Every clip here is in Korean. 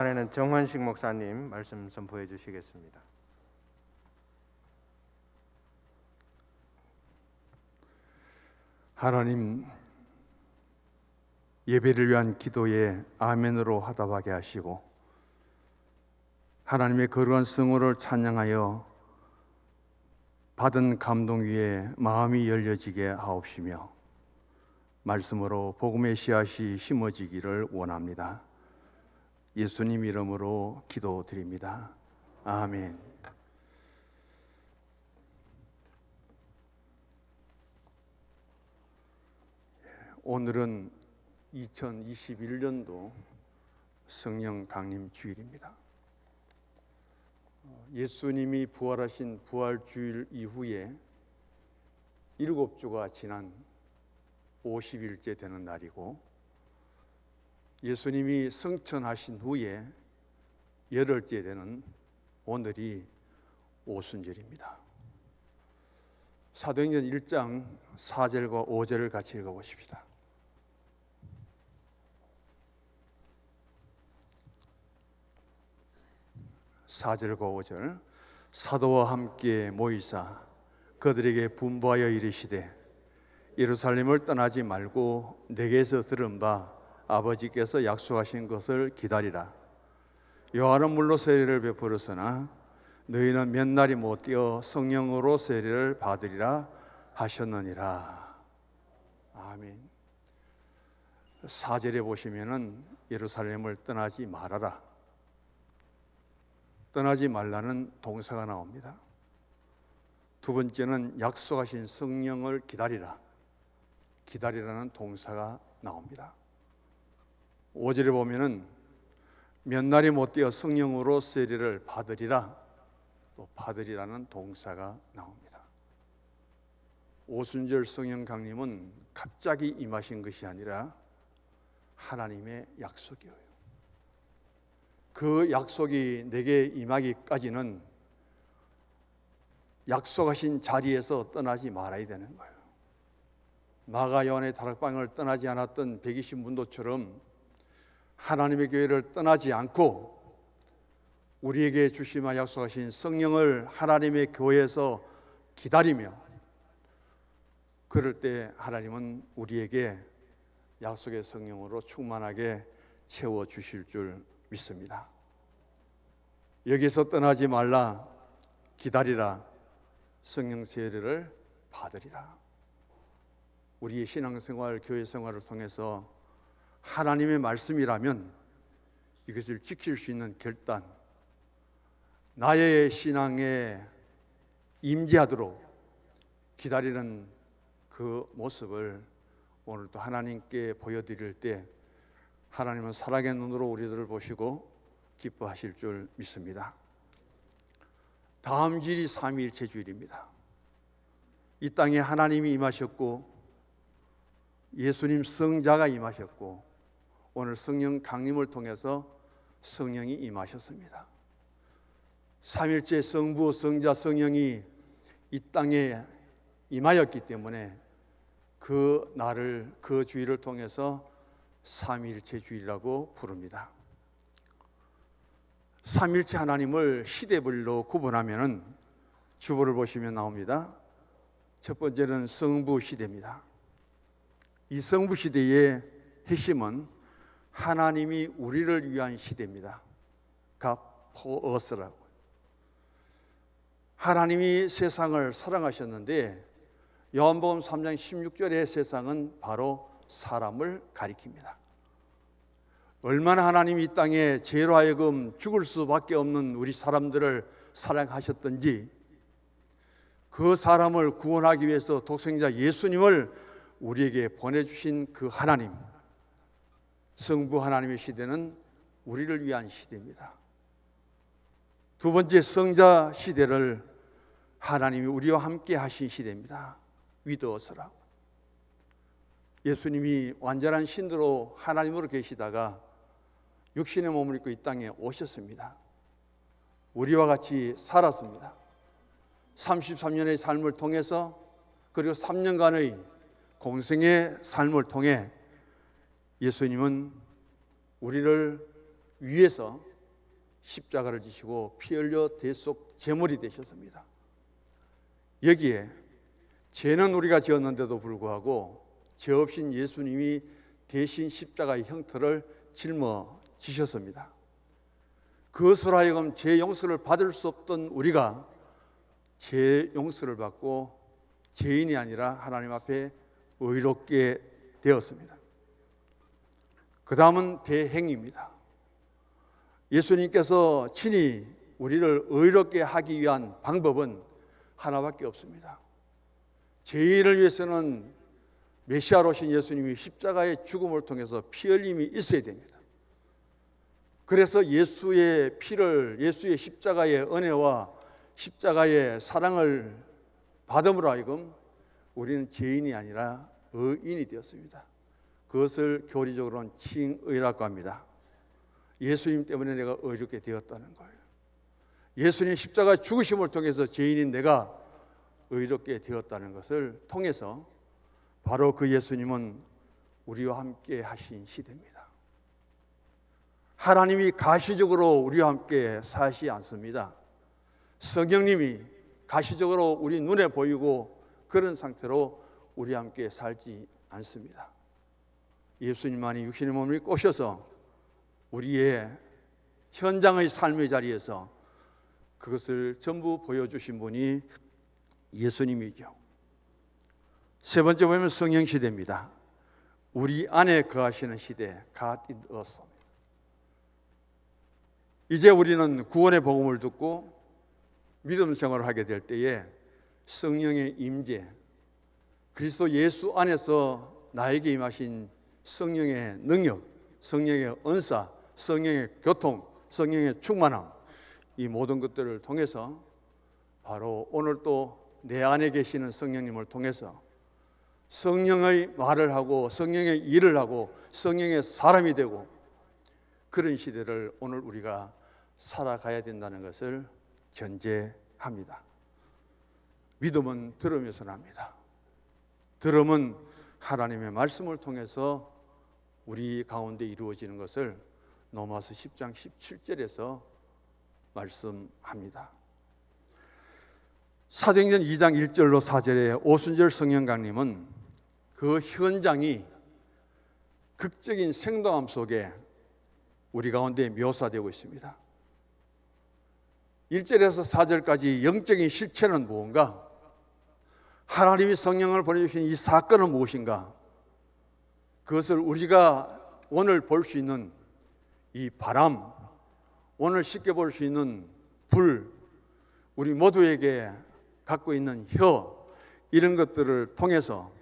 이번에는 정환식 목사님 말씀 선포해 주시겠습니다. 하나님, 예배를 위한 기도에 아멘으로 화답하게 하시고 하나님의 거룩한 성호를 찬양하여 받은 감동 위에 마음이 열려지게 하옵시며 말씀으로 복음의 씨앗이 심어지기를 원합니다. 예수님 이름으로 기도드립니다. 아멘. 오늘은 2021년도 성령 강림 주일입니다. 예수님이 부활하신 부활주일 이후에 7주가 지난 50일째 되는 날이고, 예수님이 승천하신 후에 8일째 되는 오늘이 오순절입니다. 사도행전 1장 4절과 5절을 같이 읽어보십시다. 4절과 5절. 사도와 함께 모이사 그들에게 분부하여 이르시되 예루살렘을 떠나지 말고 내게서 들은 바 아버지께서 약속하신 것을 기다리라. 요한은 물로 세례를 베풀었으나 너희는 몇 날이 못 되어 성령으로 세례를 받으리라 하셨느니라. 아멘. 4절에 보시면은 예루살렘을 떠나지 말아라, 떠나지 말라는 동사가 나옵니다. 두 번째는 약속하신 성령을 기다리라, 기다리라는 동사가 나옵니다. 5절에 보면은 몇 날이 못 되어 성령으로 세례를 받으리라, 또 받으리라는 동사가 나옵니다. 오순절 성령 강림은 갑자기 임하신 것이 아니라 하나님의 약속이에요. 그 약속이 내게 임하기까지는 약속하신 자리에서 떠나지 말아야 되는 거예요. 마가 요한의 다락방을 떠나지 않았던 120문도처럼 하나님의 교회를 떠나지 않고 우리에게 주시마 약속하신 성령을 하나님의 교회에서 기다리며, 그럴 때 하나님은 우리에게 약속의 성령으로 충만하게 채워주실 줄 믿습니다. 여기서 떠나지 말라, 기다리라, 성령 세례를 받으리라. 우리의 신앙생활, 교회생활을 통해서 하나님의 말씀이라면 이것을 지킬 수 있는 결단, 나의 신앙에 임재하도록 기다리는 그 모습을 오늘도 하나님께 보여드릴 때 하나님은 사랑의 눈으로 우리들을 보시고 기뻐하실 줄 믿습니다. 다음 주일이 삼위일체 주일입니다. 이 땅에 하나님이 임하셨고 예수님 성자가 임하셨고 오늘 성령 강림을 통해서 성령이 임하셨습니다. 삼일째 성부, 성자, 성령이 이 땅에 임하였기 때문에 그 날을, 그 주일을 통해서 삼위일체 주일이라고 부릅니다. 삼일체 하나님을 시대별로 구분하면은 주보를 보시면 나옵니다. 첫 번째는 성부 시대입니다. 이 성부 시대의 핵심은 하나님이 우리를 위한 시대입니다. God for us라고. 하나님이 세상을 사랑하셨는데 요한복음 3장 16절의 세상은 바로 사람을 가리킵니다. 얼마나 하나님이 이 땅에 죄로 하여금 죽을 수밖에 없는 우리 사람들을 사랑하셨던지, 그 사람을 구원하기 위해서 독생자 예수님을 우리에게 보내주신 그 하나님, 성부 하나님의 시대는 우리를 위한 시대입니다. 두 번째 성자 시대를 하나님이 우리와 함께 하신 시대입니다. 위도어서라고. 예수님이 완전한 신으로 하나님으로 계시다가 육신의 몸을 입고 이 땅에 오셨습니다. 우리와 같이 살았습니다. 33년의 삶을 통해서, 그리고 3년간의 공생의 삶을 통해 예수님은 우리를 위해서 십자가를 지시고 피 흘려 대속 제물이 되셨습니다. 여기에 죄는 우리가 지었는데도 불구하고 죄 없인 예수님이 대신 십자가의 형태를 짊어지셨습니다. 그것으로 하여금 죄 용서를 받을 수 없던 우리가 죄 용서를 받고 죄인이 아니라 하나님 앞에 의롭게 되었습니다. 그 다음은 대행입니다. 예수님께서 친히 우리를 의롭게 하기 위한 방법은 하나밖에 없습니다. 죄인을 위해서는 메시아로 오신 예수님이 십자가의 죽음을 통해서 피 흘림이 있어야 됩니다. 그래서 예수의 피를, 예수의 십자가의 은혜와 십자가의 사랑을 받음으로 하여금 우리는 죄인이 아니라 의인이 되었습니다. 그것을 교리적으로는 칭의라고 합니다. 예수님 때문에 내가 의롭게 되었다는 거예요. 예수님 십자가 죽으심을 통해서 죄인인 내가 의롭게 되었다는 것을 통해서 바로 그 예수님은 우리와 함께 하신 시대입니다. 하나님이 가시적으로 우리와 함께 사시지 않습니다. 성령님이 가시적으로 우리 눈에 보이고 그런 상태로 우리와 함께 살지 않습니다. 예수님만이 육신의 몸을 입고 오셔서 우리의 현장의 삶의 자리에서 그것을 전부 보여주신 분이 예수님이죠. 세 번째 보면 성령 시대입니다. 우리 안에 거하시는 시대, God in us. 이제 우리는 구원의 복음을 듣고 믿음 생활을 하게 될 때에 성령의 임재, 그리스도 예수 안에서 나에게 임하신 성령의 능력, 성령의 은사, 성령의 교통, 성령의 충만함, 이 모든 것들을 통해서 바로 오늘 또 내 안에 계시는 성령님을 통해서 성령의 말을 하고 성령의 일을 하고 성령의 사람이 되고 그런 시대를 오늘 우리가 살아가야 된다는 것을 전제합니다. 믿음은 들으면서 납니다. 들음은 하나님의 말씀을 통해서 우리 가운데 이루어지는 것을 로마서 10장 17절에서 말씀합니다. 사도행전 2장 1절로 4절에 오순절 성령강림은 그 현장이 극적인 생동함 속에 우리 가운데 묘사되고 있습니다. 1절에서 4절까지 영적인 실체는 무엇인가? 하나님이 성령을 보내주신 이 사건은 무엇인가? 그것을 우리가 오늘 볼 수 있는 이 바람, 오늘 쉽게 볼 수 있는 불, 우리 모두에게 갖고 있는 혀, 이런 것들을 통해서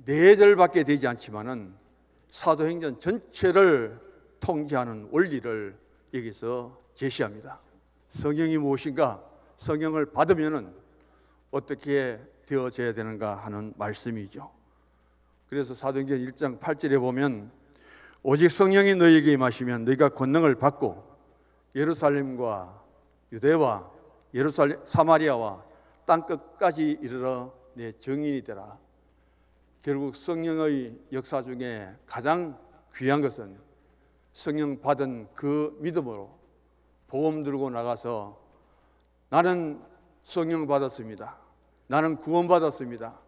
4절밖에 되지 않지만은 사도행전 전체를 통제하는 원리를 여기서 제시합니다. 성령이 무엇인가? 성령을 받으면은 어떻게 되어져야 되는가 하는 말씀이죠. 그래서 사도행전 1장 8절에 보면 오직 성령이 너희에게 임하시면 너희가 권능을 받고 예루살렘과 유대와 예루살렘 사마리아와 땅 끝까지 이르러 내 증인이 되라. 결국 성령의 역사 중에 가장 귀한 것은 성령 받은 그 믿음으로 복음 들고 나가서 나는 성령 받았습니다. 나는 구원 받았습니다.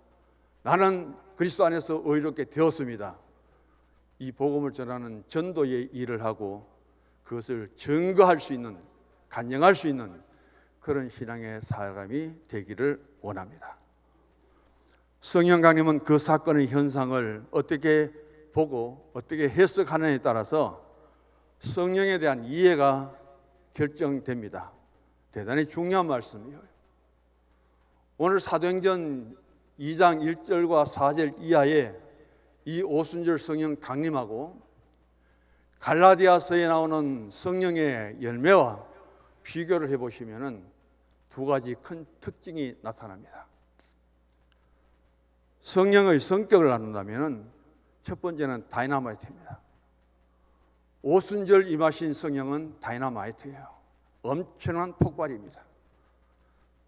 나는 그리스도 안에서 의롭게 되었습니다. 이 복음을 전하는 전도의 일을 하고 그것을 증거할 수 있는, 간증할 수 있는 그런 신앙의 사람이 되기를 원합니다. 성령 강림은 그 사건의 현상을 어떻게 보고 어떻게 해석하느냐에 따라서 성령에 대한 이해가 결정됩니다. 대단히 중요한 말씀이에요. 오늘 사도행전 2장 1절과 4절 이하에 이 오순절 성령 강림하고 갈라디아서에 나오는 성령의 열매와 비교를 해보시면 두 가지 큰 특징이 나타납니다. 성령의 성격을 나눈다면 첫 번째는 다이나마이트입니다. 오순절 임하신 성령은 다이나마이트예요. 엄청난 폭발입니다.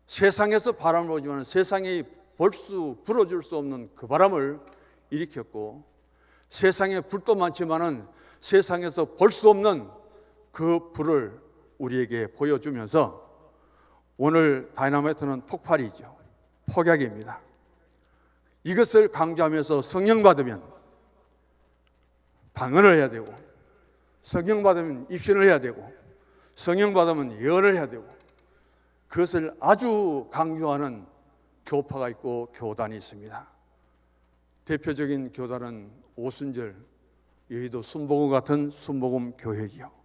세상에서 바람을 보지만 세상이 불어줄 수 없는 그 바람을 일으켰고 세상에 불도 많지만은 세상에서 볼 수 없는 그 불을 우리에게 보여주면서 오늘 다이너마이트는 폭발이죠. 폭약입니다. 이것을 강조하면서 성령 받으면 방언을 해야 되고, 성령 받으면 입신을 해야 되고, 성령 받으면 예언을 해야 되고, 그것을 아주 강조하는 교파가 있고 교단이 있습니다. 대표적인 교단은 오순절 여의도 순복음 같은 순복음 교회지요.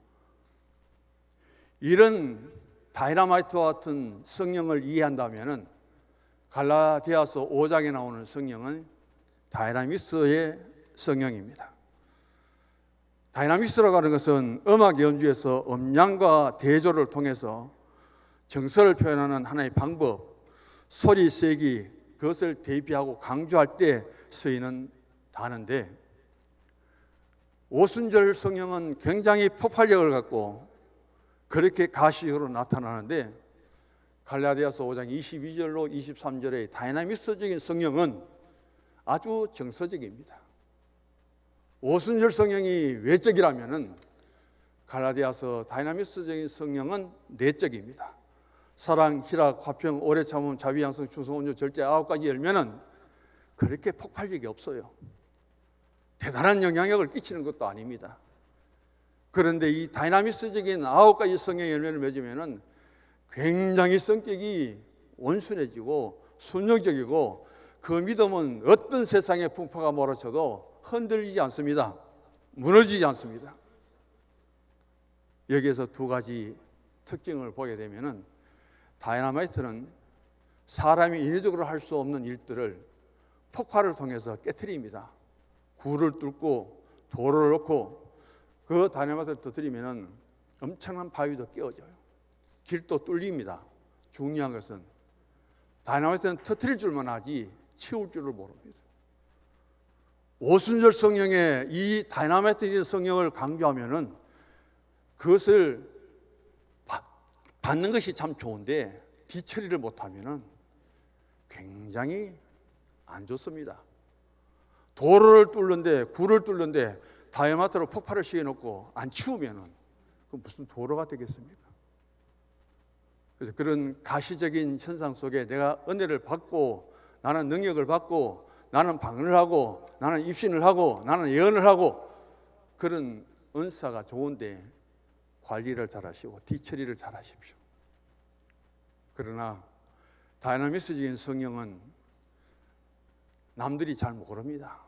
이런 다이너마이트와 같은 성령을 이해한다면 갈라디아서 5장에 나오는 성령은 다이나미스의 성령입니다. 다이나미스라고 하는 것은 음악 연주에서 음량과 대조를 통해서 정서를 표현하는 하나의 방법, 소리 세기, 그것을 대비하고 강조할 때 쓰이는 단어인데, 오순절 성령은 굉장히 폭발력을 갖고 그렇게 가시적으로 나타나는데, 갈라디아서 5장 22절로 23절의 다이나미스적인 성령은 아주 정서적입니다. 오순절 성령이 외적이라면 갈라디아서 다이나미스적인 성령은 내적입니다. 사랑, 희락, 화평, 오래 참음, 자비, 양성, 충성, 온유, 절제 9가지 열매는 그렇게 폭발력이 없어요. 대단한 영향력을 끼치는 것도 아닙니다. 그런데 이 다이나미스적인 9가지 성령의 열매를 맺으면 굉장히 성격이 온순해지고 순종적이고, 그 믿음은 어떤 세상의 풍파가 몰아쳐도 흔들리지 않습니다. 무너지지 않습니다. 여기에서 두 가지 특징을 보게 되면은, 다이너마이트는 사람이 인위적으로 할 수 없는 일들을 폭발을 통해서 깨트립니다. 굴을 뚫고 돌을 놓고 그 다이너마이트를 터뜨리면은 엄청난 바위도 깨어져요. 길도 뚫립니다. 중요한 것은 다이너마이트는 터뜨릴 줄만 하지 치울 줄을 모릅니다. 오순절 성령의 이 다이너마이트적인 성령을 강조하면은 그것을 받는 것이 참 좋은데 뒤처리를 못하면은 굉장히 안 좋습니다. 도로를 뚫는데, 굴을 뚫는데 다이너마이트로 폭발을 시켜놓고 안 치우면은 그 무슨 도로가 되겠습니까? 그래서 그런 가시적인 현상 속에 내가 은혜를 받고, 나는 능력을 받고, 나는 방언을 하고, 나는 입신을 하고, 나는 예언을 하고, 그런 은사가 좋은데 관리를 잘하시고 뒤처리를 잘하십시오. 그러나 다이나미스적인 성령은 남들이 잘 모릅니다.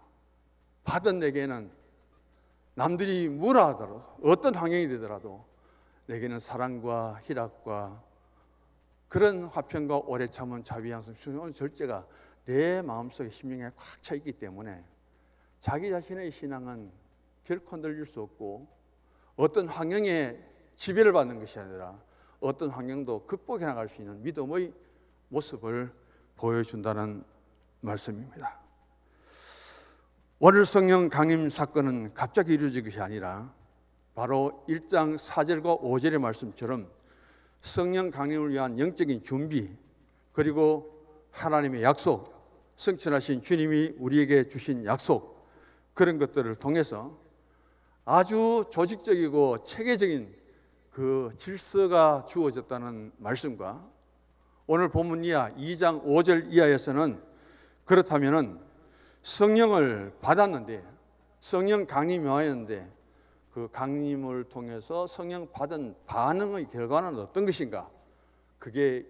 받은 내게는 남들이 뭐라 하더라도, 어떤 환경이 되더라도 내게는 사랑과 희락과 그런 화평과 오래 참은 자비, 양성, 충성, 절제가 내 마음속에 심령에 꽉 차 있기 때문에 자기 자신의 신앙은 결코 흔들릴 수 없고, 어떤 환경에 지배를 받는 것이 아니라 어떤 환경도 극복해 나갈 수 있는 믿음의 모습을 보여준다는 말씀입니다. 오늘 성령 강림 사건은 갑자기 이루어진 것이 아니라 바로 1장 4절과 5절의 말씀처럼 성령 강림을 위한 영적인 준비, 그리고 하나님의 약속, 성천하신 주님이 우리에게 주신 약속, 그런 것들을 통해서 아주 조직적이고 체계적인 그 질서가 주어졌다는 말씀과, 오늘 본문 이하 2장 5절 이하에서는 그렇다면은 성령을 받았는데, 성령 강림이 왔는데 그 강림을 통해서 성령 받은 반응의 결과는 어떤 것인가? 그게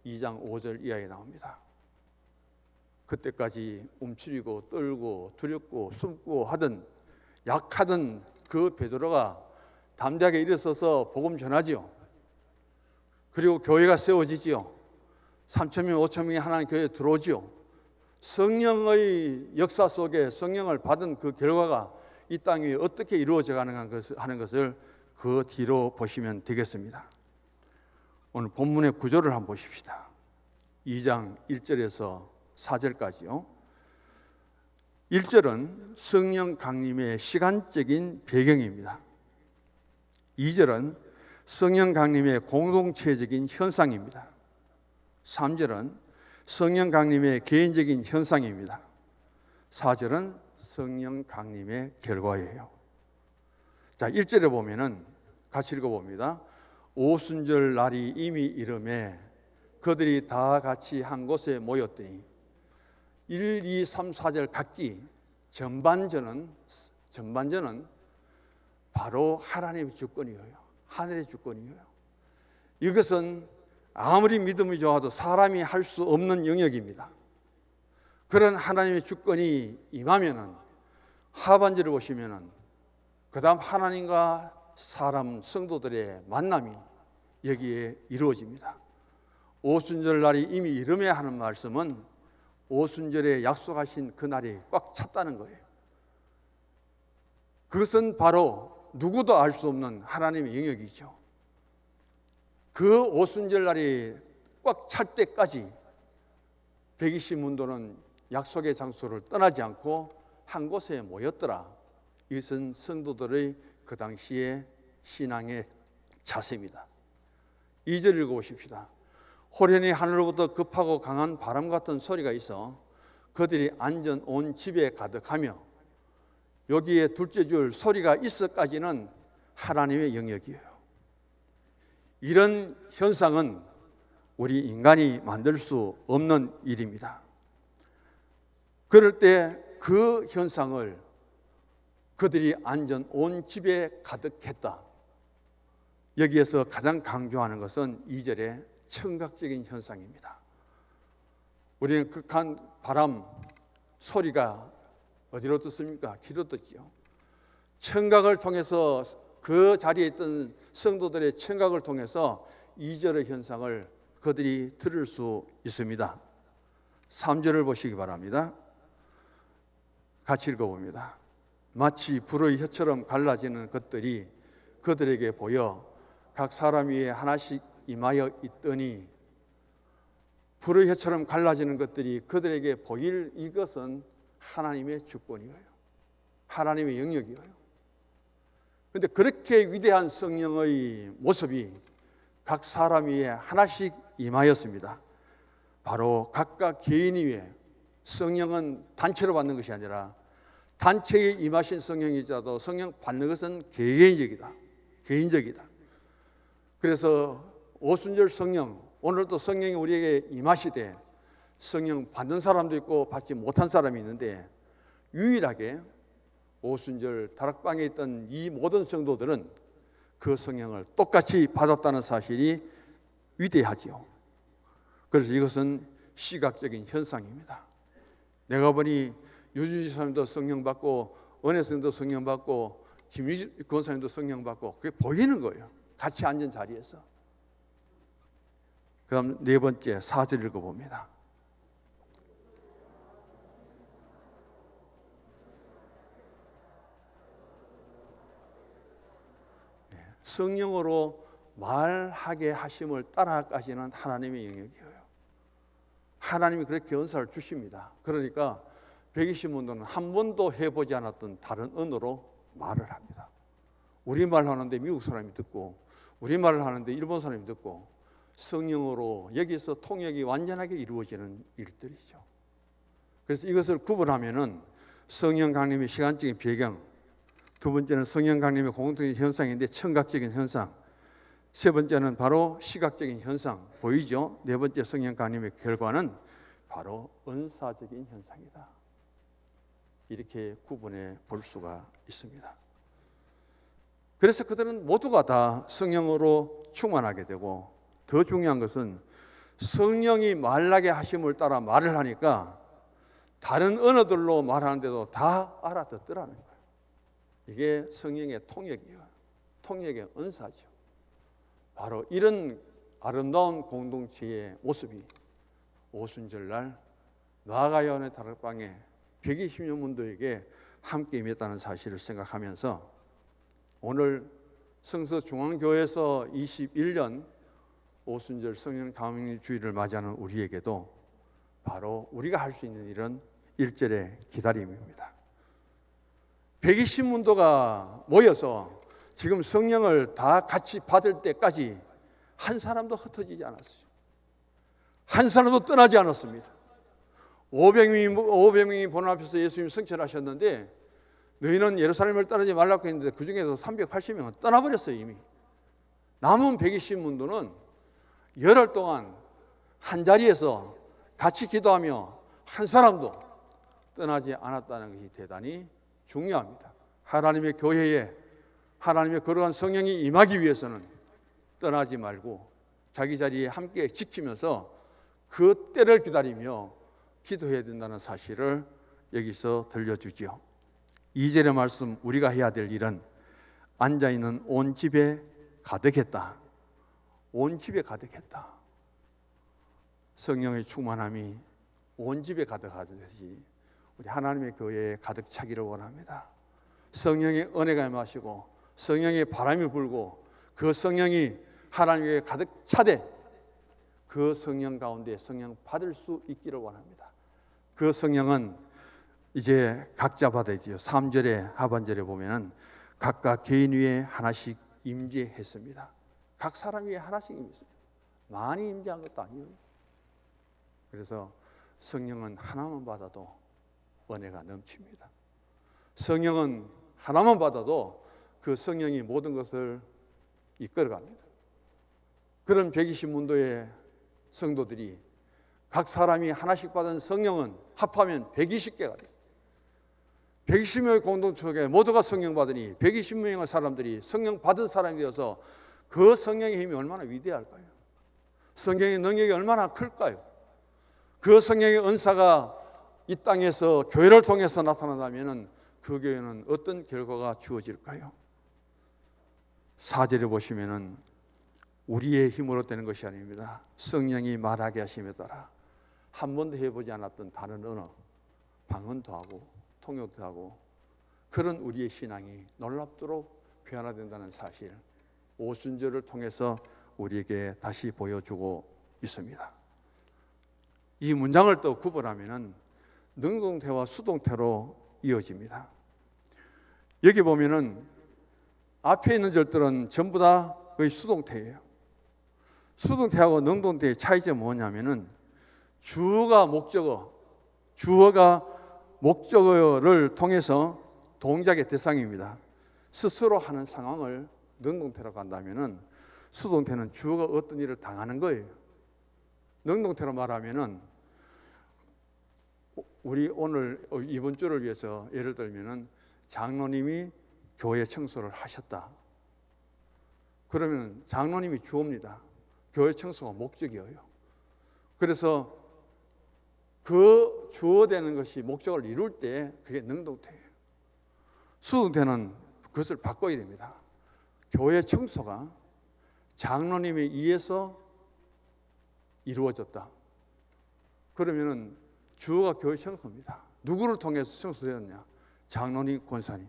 2장 5절 이하에 나옵니다. 그때까지 움츠리고 떨고 두렵고 숨고 하던 약하던 그 베드로가 담대하게 일어서서 복음 전하지요. 그리고 교회가 세워지지요. 3,000명, 5,000명이 하나님 교회에 들어오지요. 성령의 역사 속에 성령을 받은 그 결과가 이 땅 위에 어떻게 이루어져 가는 하는 것을 그 뒤로 보시면 되겠습니다. 오늘 본문의 구조를 한번 보십시다. 2장 1절에서 4절까지요. 1절은 성령 강림의 시간적인 배경입니다. 2절은 성령 강림의 공동체적인 현상입니다. 3절은 성령 강림의 개인적인 현상입니다. 4절은 성령 강림의 결과예요. 자, 1절에 보면은 같이 읽어봅니다. 오순절 날이 이미 이르매 그들이 다 같이 한 곳에 모였더니 1, 2, 3, 4절 각기 전반전은 바로 하나님의 주권이에요. 하늘의 주권이에요. 이것은 아무리 믿음이 좋아도 사람이 할 수 없는 영역입니다. 그런 하나님의 주권이 임하면은 하반절을 보시면은 그다음 하나님과 사람 성도들의 만남이 여기에 이루어집니다. 오순절 날이 이미 이르매 하는 말씀은 오순절에 약속하신 그 날이 꽉 찼다는 거예요. 그것은 바로 누구도 알 수 없는 하나님의 영역이죠. 그 오순절 날이 꽉 찰 때까지 120문도는 약속의 장소를 떠나지 않고 한 곳에 모였더라. 이것은 성도들의 그 당시의 신앙의 자세입니다. 2절 읽어보십시다. 호련히 하늘로부터 급하고 강한 바람 같은 소리가 있어 그들이 앉은 온 집에 가득하며, 여기에 둘째 줄 소리가 있어까지는 하나님의 영역이에요. 이런 현상은 우리 인간이 만들 수 없는 일입니다. 그럴 때 그 현상을 그들이 앉은 온 집에 가득했다. 여기에서 가장 강조하는 것은 2절의 청각적인 현상입니다. 우리는 극한 바람 소리가 어디로 듣습니까? 귀로 듣지요. 청각을 통해서 그 자리에 있던 성도들의 청각을 통해서 2절의 현상을 그들이 들을 수 있습니다. 3절을 보시기 바랍니다. 같이 읽어봅니다. 마치 불의 혀처럼 갈라지는 것들이 그들에게 보여 각 사람 위에 하나씩 임하여 있더니, 불의 혀처럼 갈라지는 것들이 그들에게 보일 이것은 하나님의 주권이에요. 하나님의 영역이에요. 그런데 그렇게 위대한 성령의 모습이 각 사람 위에 하나씩 임하였습니다. 바로 각각 개인 위에, 성령은 단체로 받는 것이 아니라 단체에 임하신 성령이자도 성령 받는 것은 개인적이다. 개인적이다. 그래서 오순절 성령, 오늘도 성령이 우리에게 임하시되 성령 받는 사람도 있고 받지 못한 사람이 있는데, 유일하게 오순절 다락방에 있던 이 모든 성도들은 그 성령을 똑같이 받았다는 사실이 위대하지요. 그래서 이것은 시각적인 현상입니다. 내가 보니 유주지 사님도 성령 받고 은혜 성도 성령 받고 김유지 권사님도 성령 받고 그게 보이는 거예요. 같이 앉은 자리에서. 그 다음 네 번째 4절 읽어봅니다. 성령으로 말하게 하심을 따라가시는 하나님의 영역이에요. 하나님이 그렇게 은사를 주십니다. 그러니까 120문도는 한 번도 해보지 않았던 다른 언어로 말을 합니다. 우리말 하는데 미국 사람이 듣고, 우리말을 하는데 일본 사람이 듣고, 성령으로 여기서 통역이 완전하게 이루어지는 일들이죠. 그래서 이것을 구분하면은 성령 강림의 시간적인 배경, 두 번째는 성령 강림의 공통적인 현상인데 청각적인 현상, 세 번째는 바로 시각적인 현상, 보이죠? 네 번째 성령 강림의 결과는 바로 은사적인 현상이다. 이렇게 구분해 볼 수가 있습니다. 그래서 그들은 모두가 다 성령으로 충만하게 되고, 더 중요한 것은 성령이 말하게 하심을 따라 말을 하니까 다른 언어들로 말하는데도 다 알아듣더라는 거예요. 이게 성령의 통역이에요. 통역의 은사죠. 바로 이런 아름다운 공동체의 모습이 오순절날 나아가야원의 다락방에 120여 문도에게 함께 임했다는 사실을 생각하면서 오늘 성서중앙교회에서 21년 오순절 성령 강림 주일을 맞이하는 우리에게도 바로 우리가 할 수 있는 일은 1절의 기다림입니다. 120문도가 모여서 지금 성령을 다 같이 받을 때까지 한 사람도 흩어지지 않았어요. 한 사람도 떠나지 않았습니다. 500명이 보는 앞에서 예수님이 성천하셨는데 너희는 예루살렘을 떠나지 말라고 했는데 그 중에서 380명은 떠나버렸어요. 이미 남은 120문도는 열흘 동안 한 자리에서 같이 기도하며 한 사람도 떠나지 않았다는 것이 대단히 중요합니다. 하나님의 교회에 하나님의 거룩한 성령이 임하기 위해서는 떠나지 말고 자기 자리에 함께 지키면서 그 때를 기다리며 기도해야 된다는 사실을 여기서 들려주지요. 2절의 말씀, 우리가 해야 될 일은 앉아있는 온 집에 가득했다. 온 집에 가득했다. 성령의 충만함이 온 집에 가득하듯이 우리 하나님의 교회에 가득 차기를 원합니다. 성령의 은혜가 임하시고 성령의 바람이 불고 그 성령이 하나님께 가득 차되 그 성령 가운데 성령 받을 수 있기를 원합니다. 그 성령은 이제 각자 받아야지요. 3절의 하반절에 보면은 각각 개인 위에 하나씩 임재했습니다. 각 사람 위에 하나씩 임재했습니다. 많이 임재한 것도 아니에요. 그래서 성령은 하나만 받아도 은혜가 넘칩니다. 성령은 하나만 받아도 그 성령이 모든 것을 이끌어갑니다. 그런 120문도의 성도들이 각 사람이 하나씩 받은 성령은 합하면 120개가 돼요. 120명의 공동체에 모두가 성령 받으니 120명의 사람들이 성령 받은 사람이 되어서 그 성령의 힘이 얼마나 위대할까요? 성령의 능력이 얼마나 클까요? 그 성령의 은사가 이 땅에서 교회를 통해서 나타난다면 그 교회는 어떤 결과가 주어질까요? 4절에 보시면은 우리의 힘으로 되는 것이 아닙니다. 성령이 말하게 하심에 따라 한 번도 해보지 않았던 다른 언어, 방언도 하고 통역도 하고 그런 우리의 신앙이 놀랍도록 변화된다는 사실, 오순절을 통해서 우리에게 다시 보여주고 있습니다. 이 문장을 또 구분하면은 능동태와 수동태로 이어집니다. 여기 보면은 앞에 있는 절들은 전부 다 거의 수동태예요. 수동태하고 능동태의 차이점은 뭐냐면은 주어가 목적어를 통해서 동작의 대상입니다. 스스로 하는 상황을 능동태라고 한다면은 수동태는 주어가 어떤 일을 당하는 거예요. 능동태로 말하면은 우리 오늘 이번 주를 위해서 예를 들면은 장로님이 교회 청소를 하셨다. 그러면 장로님이 주어입니다. 교회 청소가 목적이에요. 그래서 그 주어되는 것이 목적을 이룰 때 그게 능동태예요. 수동태는 그것을 바꿔야 됩니다. 교회 청소가 장로님에 의해서 이루어졌다. 그러면은 주어가 교회 청소입니다. 누구를 통해서 청소되었냐? 장로님, 권사님.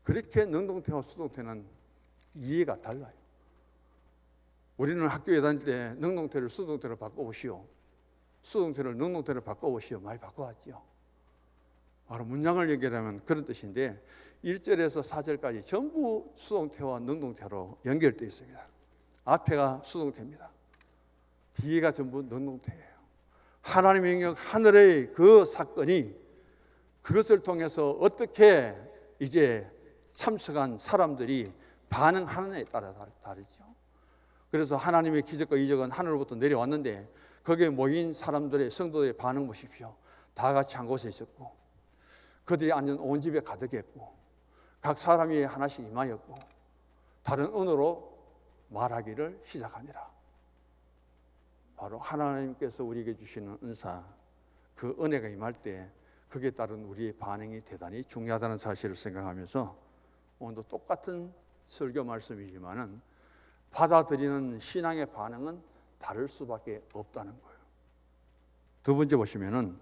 그렇게 능동태와 수동태는 이해가 달라요. 우리는 학교에 다닐 때 능동태를 수동태로 바꿔보시오. 수동태를 능동태로 바꿔보시오. 많이 바꿔왔죠. 바로 문장을 연결하면 그런 뜻인데 1절에서 4절까지 전부 수동태와 능동태로 연결되어 있습니다. 앞에가 수동태입니다. 뒤에가 전부 능동태예요. 하나님의 영역 하늘의 그 사건이 그것을 통해서 어떻게 이제 참석한 사람들이 반응하느냐에 따라 다르죠. 그래서 하나님의 기적과 이적은 하늘로부터 내려왔는데 거기에 모인 사람들의 성도들의 반응 보십시오. 다 같이 한 곳에 있었고 그들이 앉은 온 집에 가득했고 각 사람이 하나씩 임하였고 다른 언어로 말하기를 시작하니라. 바로 하나님께서 우리에게 주시는 은사, 그 은혜가 임할 때 그에 따른 우리의 반응이 대단히 중요하다는 사실을 생각하면서 오늘도 똑같은 설교 말씀이지만은 받아들이는 신앙의 반응은 다를 수밖에 없다는 거예요. 두 번째 보시면은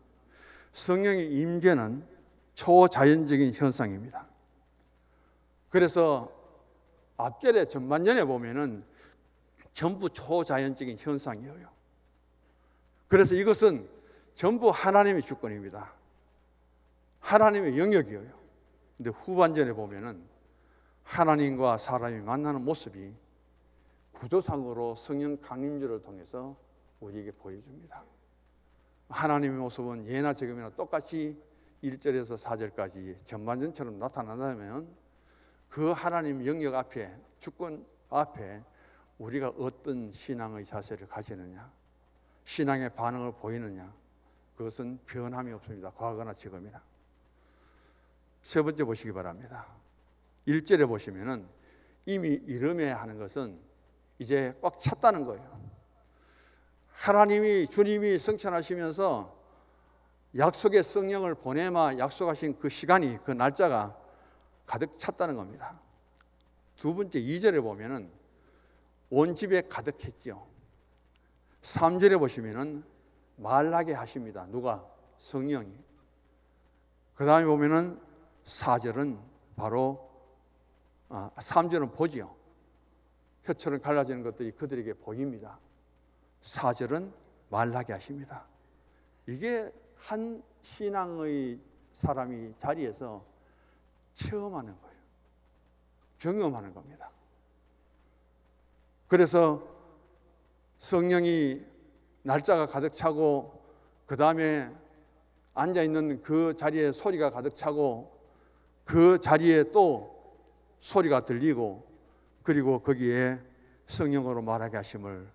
성령의 임재는 초자연적인 현상입니다. 그래서 앞절에 전반전에 보면은 전부 초자연적인 현상이에요. 그래서 이것은 전부 하나님의 주권입니다. 하나님의 영역이에요. 근데 후반전에 보면은 하나님과 사람이 만나는 모습이 구조상으로 성령 강림주를 통해서 우리에게 보여줍니다. 하나님의 모습은 예나 지금이나 똑같이 1절에서 4절까지 전반전처럼 나타난다면 그 하나님 영역 앞에, 주권 앞에 우리가 어떤 신앙의 자세를 가지느냐, 신앙의 반응을 보이느냐, 그것은 변함이 없습니다. 과거나 지금이나. 세 번째 보시기 바랍니다. 1절에 보시면은 이미 이름에 하는 것은 이제 꽉 찼다는 거예요. 하나님이, 주님이 성천하시면서 약속의 성령을 보내마 약속하신 그 시간이, 그 날짜가 가득 찼다는 겁니다. 두 번째 2절에 보면은 온 집에 가득했죠. 3절에 보시면은 말하게 하십니다. 누가? 성령이. 그 다음에 보면은 4절은 바로 3절은 보지요. 혀처럼 갈라지는 것들이 그들에게 보입니다. 4절은 말하게 하십니다. 이게 한 신앙의 사람이 자리에서 체험하는 거예요. 경험하는 겁니다. 그래서 성령이 날짜가 가득 차고, 그 다음에 앉아있는 그 자리에 소리가 가득 차고, 그 자리에 또 소리가 들리고, 그리고 거기에 성령으로 말하게 하심을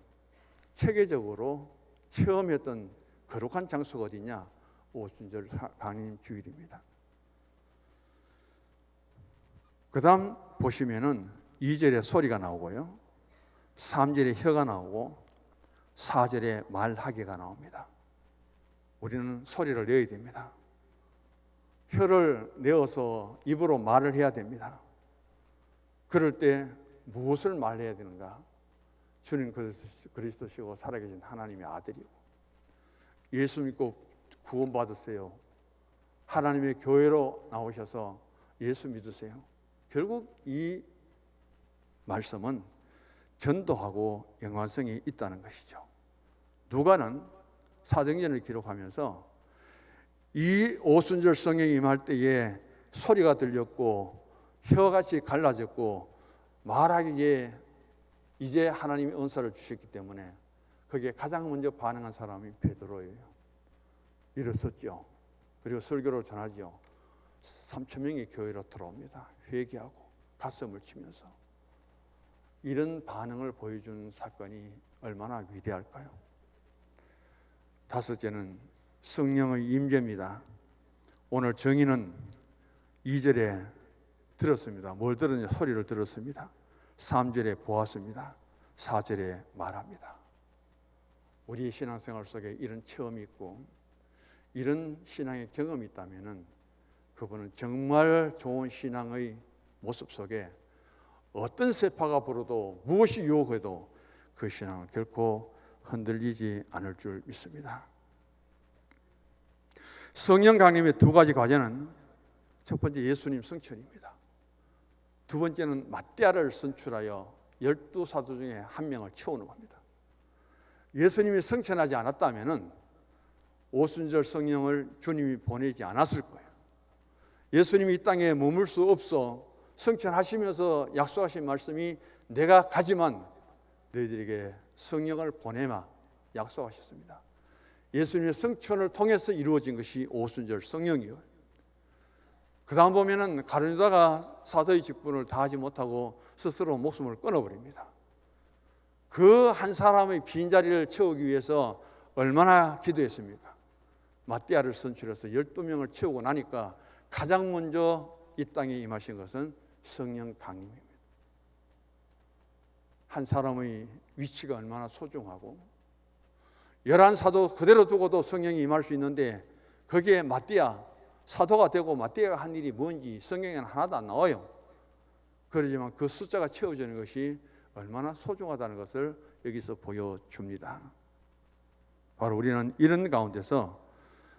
체계적으로 체험했던 거룩한 장소가 어디냐? 오순절 강림 주일입니다. 그 다음 보시면은 2절에 소리가 나오고요, 3절에 혀가 나오고 4절에 말하기가 나옵니다. 우리는 소리를 내야 됩니다. 혀를 내어서 입으로 말을 해야 됩니다. 그럴 때 무엇을 말해야 되는가? 주님 그리스도시고 살아계신 하나님의 아들이고, 예수 믿고 구원받으세요. 하나님의 교회로 나오셔서 예수 믿으세요. 결국 이 말씀은 전도하고 연관성이 있다는 것이죠. 누가는 사도행전을 기록하면서 이 오순절 성령이 임할 때에 소리가 들렸고 혀같이 갈라졌고 말하기에 이제 하나님이 은사를 주셨기 때문에 거기에 가장 먼저 반응한 사람이 베드로예요. 일어섰죠. 그리고 설교를 전하죠. 3,000명이 교회로 들어옵니다. 회개하고 가슴을 치면서. 이런 반응을 보여준 사건이 얼마나 위대할까요? 다섯째는 성령의 임재입니다. 오늘 정의는 2절에 들었습니다. 뭘 들었냐? 소리를 들었습니다. 3절에 보았습니다. 4절에 말합니다. 우리의 신앙생활 속에 이런 체험이 있고 이런 신앙의 경험이 있다면 그분은 정말 좋은 신앙의 모습 속에 어떤 세파가 불어도 무엇이 유혹해도 그 신앙은 결코 흔들리지 않을 줄 믿습니다. 성령 강림의 두 가지 과제는 첫 번째 예수님 성천입니다. 두 번째는 맏대아를 선출하여 12사도 중에 한 명을 채우는 겁니다. 예수님이 성천하지 않았다면 오순절 성령을 주님이 보내지 않았을 거예요. 예수님이 이 땅에 머물 수 없어 성천하시면서 약속하신 말씀이 내가 가지만 너희들에게 성령을 보내마 약속하셨습니다. 예수님의 성천을 통해서 이루어진 것이 오순절 성령이요. 그 다음 보면은 가룟 유다가 사도의 직분을 다하지 못하고 스스로 목숨을 끊어버립니다. 그 한 사람의 빈자리를 채우기 위해서 얼마나 기도했습니까? 맏대아를 선출해서 12명을 채우고 나니까 가장 먼저 이 땅에 임하신 것은 성령 강림입니다. 한 사람의 위치가 얼마나 소중하고 11사도 그대로 두고도 성령이 임할 수 있는데 거기에 맏대아 사도가 되고 맏대아가 한 일이 뭔지 성경에는 하나도 안 나와요. 그러지만 그 숫자가 채워지는 것이 얼마나 소중하다는 것을 여기서 보여줍니다. 바로 우리는 이런 가운데서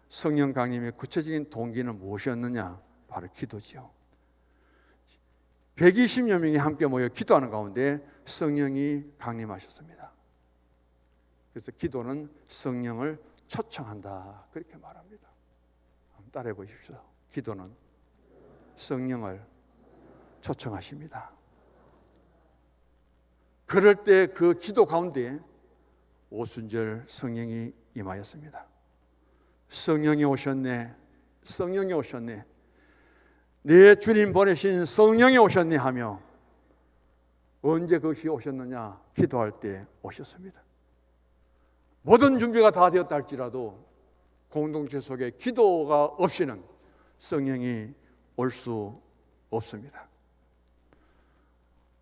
성령 강림의 구체적인 동기는 무엇이었느냐? 바로 기도지요. 120여 명이 함께 모여 기도하는 가운데 성령이 강림하셨습니다. 그래서 기도는 성령을 초청한다 그렇게 말합니다. 한번 따라해 보십시오. 기도는 성령을 초청하십니다. 그럴 때 그 기도 가운데 오순절 성령이 임하였습니다. 성령이 오셨네, 성령이 오셨네, 내 주님 보내신 성령이 오셨네 하며 언제 그것이 오셨느냐? 기도할 때 오셨습니다. 모든 준비가 다 되었다 할지라도 공동체 속에 기도가 없이는 성령이 올 수 없습니다.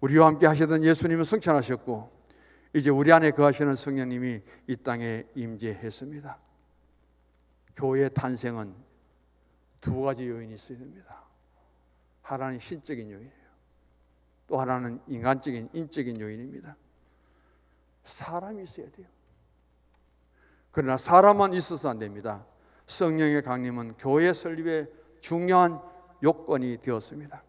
우리와 함께 하시던 예수님은 승천하셨고 이제 우리 안에 거하시는 성령님이 이 땅에 임재했습니다. 교회의 탄생은 두 가지 요인이 있어야 됩니다. 하나는 신적인 요인이에요. 또 하나는 인간적인, 인적인 요인입니다. 사람이 있어야 돼요. 그러나 사람만 있어서 안 됩니다. 성령의 강림은 교회 설립의 중요한 요건이 되었습니다.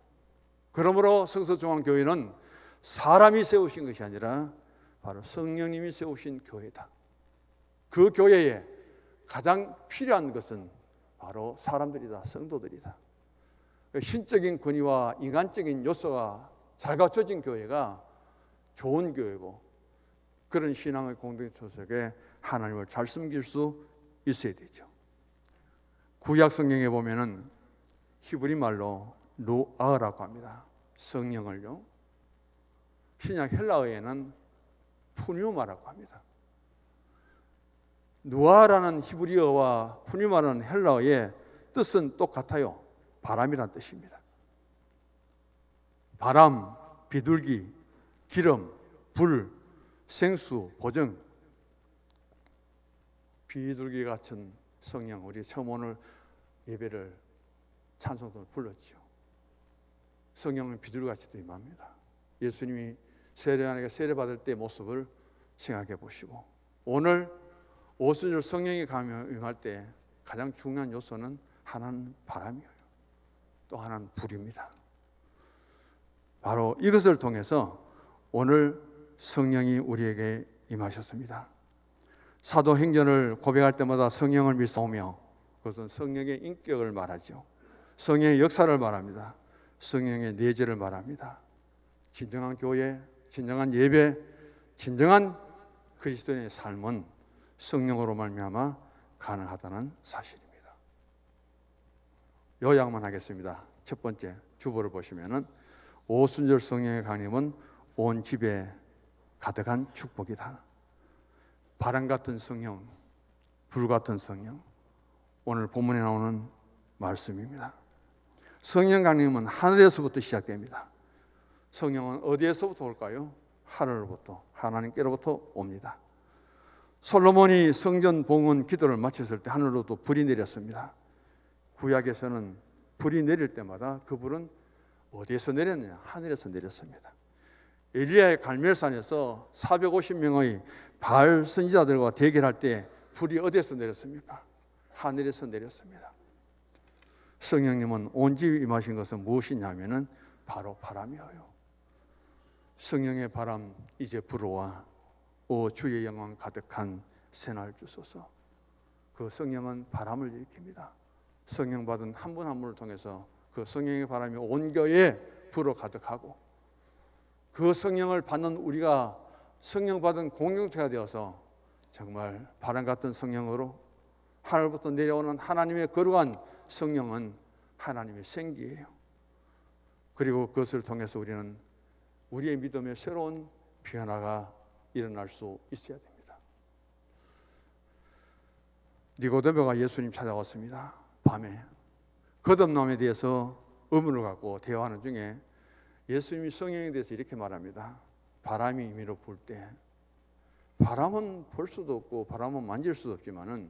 그러므로 성서중앙교회는 사람이 세우신 것이 아니라 바로 성령님이 세우신 교회다. 그 교회에 가장 필요한 것은 바로 사람들이다, 성도들이다. 신적인 권위와 인간적인 요소가 잘 갖춰진 교회가 좋은 교회고, 그런 신앙의 공동체 속에 하나님을 잘 섬길 수 있어야 되죠. 구약 성경에 보면은 히브리 말로 루아라고 합니다. 성령을요. 신약 헬라어에는 푸뉴마라고 합니다. 누아라는 히브리어와 푸뉴마라는 헬라어의 뜻은 똑같아요. 바람이란 뜻입니다. 바람, 비둘기, 기름, 불, 생수, 보증. 비둘기 같은 성령, 우리 처음 오늘 예배를 찬송을 불렀죠. 성령은 비둘기같이도 임합니다. 예수님이 세례요한에게 세례받을 때 모습을 생각해 보시고, 오늘 오순절 성령이 임할 때 가장 중요한 요소는 하나는 바람이에요. 또 하나는 불입니다. 바로 이것을 통해서 오늘 성령이 우리에게 임하셨습니다. 사도행전을 고백할 때마다 성령을 믿사오며, 그것은 성령의 인격을 말하죠. 성령의 역사를 말합니다. 성령의 내재를 말합니다. 진정한 교회, 진정한 예배, 진정한 그리스도인의 삶은 성령으로 말미암아 가능하다는 사실입니다. 요약만 하겠습니다. 첫 번째 주보를 보시면은 오순절 성령의 강림은 온 집에 가득한 축복이다. 바람 같은 성령, 불 같은 성령, 오늘 본문에 나오는 말씀입니다. 성령 강림은 하늘에서부터 시작됩니다. 성령은 어디에서부터 올까요? 하늘로부터, 하나님께로부터 옵니다. 솔로몬이 성전 봉헌 기도를 마쳤을 때 하늘로부터 불이 내렸습니다. 구약에서는 불이 내릴 때마다 그 불은 어디에서 내렸느냐? 하늘에서 내렸습니다. 엘리야의 갈멜산에서 450명의 바알 선지자들과 대결할 때 불이 어디에서 내렸습니까? 하늘에서 내렸습니다. 성령님은 온 집에 임하신 것은 무엇이냐면은 바로 바람이에요. 성령의 바람 이제 불어와 오 주의 영광 가득한 새날 주소서. 그 성령은 바람을 일으킵니다. 성령 받은 한 분 한 분을 통해서 그 성령의 바람이 온 교회에 불어 가득하고, 그 성령을 받는 우리가 성령 받은 공동체가 되어서 정말 바람 같은 성령으로 하늘부터 내려오는 하나님의 거룩한 성령은 하나님의 생기예요. 그리고 그것을 통해서 우리는 우리의 믿음의 새로운 변화가 일어날 수 있어야 됩니다. 니고데모가 예수님 찾아왔습니다. 밤에 거듭남에 대해서 의문을 갖고 대화하는 중에 예수님이 성령에 대해서 이렇게 말합니다. 바람이 임의로 불 때, 바람은 볼 수도 없고 바람은 만질 수도 없지만은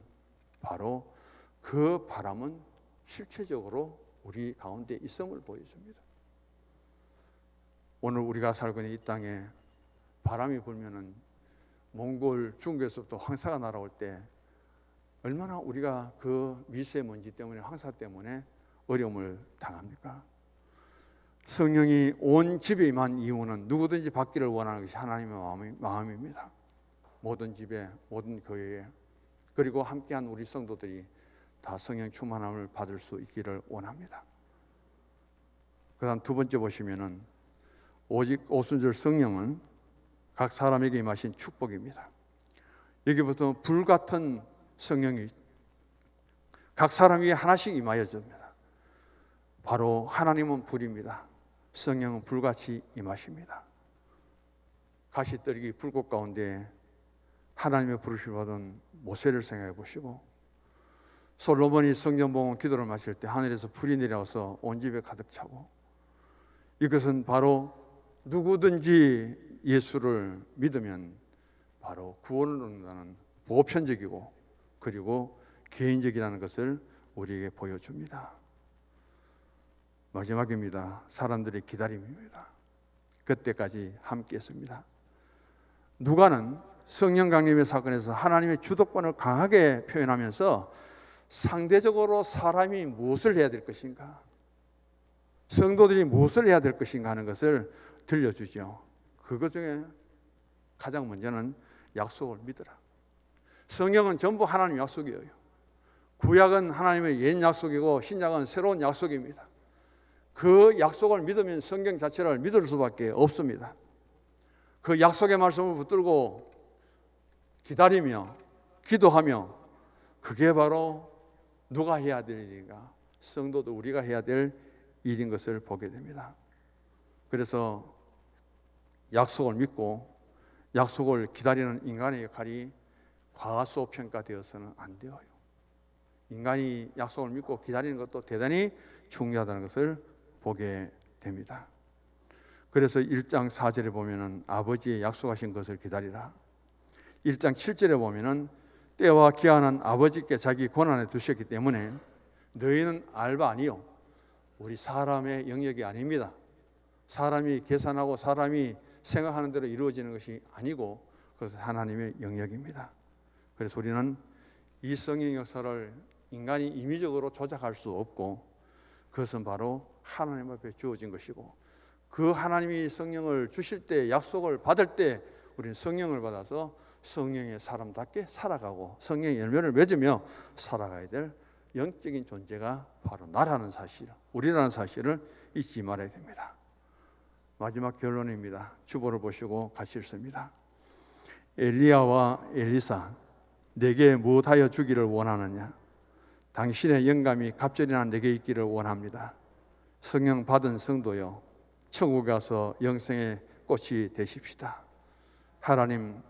바로 그 바람은 실체적으로 우리 가운데 있음을 보여줍니다. 오늘 우리가 살고 있는 이 땅에 바람이 불면은 몽골 중국에서부터 황사가 날아올 때 얼마나 우리가 그 미세먼지 때문에, 황사 때문에 어려움을 당합니까? 성령이 온 집에 임한 이유는 누구든지 받기를 원하는 것이 하나님의 마음입니다. 모든 집에, 모든 교회에, 그리고 함께한 우리 성도들이 다 성령 충만함을 받을 수 있기를 원합니다. 그 다음 두 번째 보시면은 오직 오순절 성령은 각 사람에게 임하신 축복입니다. 여기부터 불 같은 성령이 각 사람에게 하나씩 임하여집니다. 바로 하나님은 불입니다. 성령은 불같이 임하십니다. 가시떨기 불꽃 가운데 하나님의 부르심을 받은 모세를 생각해 보시고, 솔로몬이 성전봉헌 기도를 마칠 때 하늘에서 불이 내려와서 온 집에 가득 차고, 이것은 바로 누구든지 예수를 믿으면 바로 구원을 얻는다는 보편적이고 그리고 개인적이라는 것을 우리에게 보여줍니다. 마지막입니다. 사람들의 기다림입니다. 그때까지 함께 했습니다. 누가는 성령 강림의 사건에서 하나님의 주도권을 강하게 표현하면서 상대적으로 사람이 무엇을 해야 될 것인가, 성도들이 무엇을 해야 될 것인가 하는 것을 들려주죠. 그것 중에 가장 먼저는 약속을 믿으라. 성경은 전부 하나님 약속이에요. 구약은 하나님의 옛 약속이고 신약은 새로운 약속입니다. 그 약속을 믿으면 성경 자체를 믿을 수밖에 없습니다. 그 약속의 말씀을 붙들고 기다리며 기도하며, 그게 바로 누가 해야 될 일인가? 성도도 우리가 해야 될 일인 것을 보게 됩니다. 그래서 약속을 믿고 약속을 기다리는 인간의 역할이 과소평가되어서는 안 돼요. 인간이 약속을 믿고 기다리는 것도 대단히 중요하다는 것을 보게 됩니다. 그래서 1장 4절에 보면은 아버지의 약속하신 것을 기다리라. 1장 7절에 보면은 때와 기한은 아버지께 자기 권한에 두셨기 때문에 너희는 알바 아니요, 우리 사람의 영역이 아닙니다. 사람이 계산하고 사람이 생각하는 대로 이루어지는 것이 아니고 그것은 하나님의 영역입니다. 그래서 우리는 이 성령 역사를 인간이 임의적으로 조작할 수 없고, 그것은 바로 하나님 앞에 주어진 것이고, 그 하나님이 성령을 주실 때, 약속을 받을 때 우리는 성령을 받아서 성령의 사람답게 살아가고 성령의 열매를 맺으며 살아가야 될 영적인 존재가 바로 나라는 사실, 우리라는 사실을 잊지 말아야 됩니다. 마지막 결론입니다. 주보를 보시고 가시겠습니다. 엘리야와 엘리사, 내게 무엇하여 주기를 원하느냐? 당신의 영감이 갑절이나 내게 있기를 원합니다. 성령 받은 성도여, 천국에 가서 영생의 꽃이 되십시다. 하나님